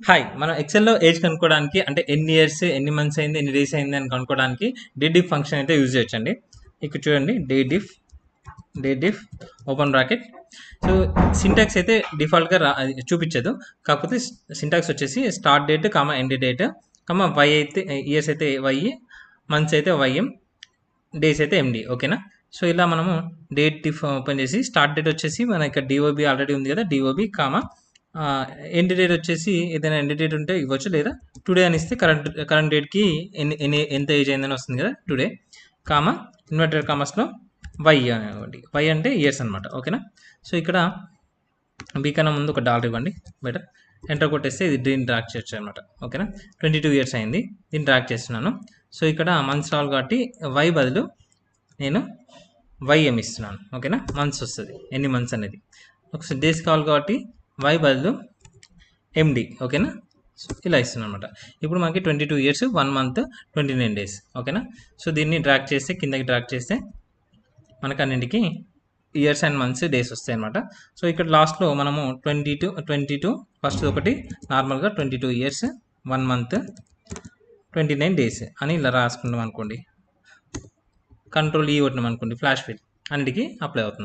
Hi! మనం ఎక్సెల్‌లో age కనుక్కోవడానికి అంటే ఎన్ని ఇయర్స్, ఎన్ని మంత్స్ అయింది, ఎన్ని డేస్ అయింది అని కనుక్కోవడానికి డేట్ ఫంక్షన్ అయితే యూజ్ చేయొచ్చండి. ఇక్కడ చూడండి date open bracket. So, syntax అయితే డిఫాల్ట్‌గా అది చూపించదు. కాకపోతే సింటాక్స్ వచ్చేసి start date, end date, Y అయితే ఇయర్స్ అయితే వై, మంత్స్ అయితే వైఎం, డేస్ అయితే ఎండి. ఓకేనా? సో, ఇలా మనము డేట్ ఓపెన్ చేసి స్టార్ట్ డేట్ వచ్చేసి మన ఇక్కడ డిఓబి ఆల్రెడీ ఉంది కదా! డిఓబి ఎండ్ డేట్ వచ్చేసి ఏదైనా ఎండ్ డేట్ ఉంటే ఇవ్వచ్చు, లేదా టుడే అని ఇస్తే కరెంట్ డేట్కి ఎంత ఏజ్ అయిందని వస్తుంది కదా టుడే, ఇన్వర్టెడ్ కామర్స్లో వై అనేవ్వండి. వై అంటే ఇయర్స్ అనమాట. ఓకేనా? సో ఇక్కడ బీ కన్నా ముందు ఒక డాలర్ ఇవ్వండి బెటర్. ఎంటర్ కొట్టేస్తే ఇది దీన్ని ట్రాక్ చేయొచ్చు అనమాట. ఓకేనా? 22 ఇయర్స్ అయింది, దీన్ని ట్రాక్ చేస్తున్నాను. సో ఇక్కడ మంత్స్ రావాలి కాబట్టి వై బదులు నేను వైఎం ఇస్తున్నాను. ఓకేనా? మంత్స్ వస్తుంది, ఎన్ని మంత్స్ అనేది. ఒకసారి డేస్ కావాలి కాబట్టి వై బదులు ఎండి. ఓకేనా? సో ఇలా ఇస్తున్నాను అనమాట. ఇప్పుడు మనకి 22 ఇయర్స్ 1 మంత్ 29 డేస్. ఓకేనా? సో దీన్ని డ్రాక్ చేస్తే, కిందకి డ్రాక్ చేస్తే మనకు అన్నింటికి ఇయర్స్ అండ్ మంత్స్, డేస్ వస్తాయి అనమాట. సో ఇక్కడ లాస్ట్లో మనము 22 ఫస్ట్ ఒకటి నార్మల్గా 22 ఇయర్స్ 1 మంత్ 29 డేస్ అని ఇలా రాసుకున్నాం అనుకోండి. కంట్రోల్ ఈ కొట్టినాం అనుకోండి, ఫ్లాష్ ఫిల్ అన్నిటికీ అప్లై అవుతుంది.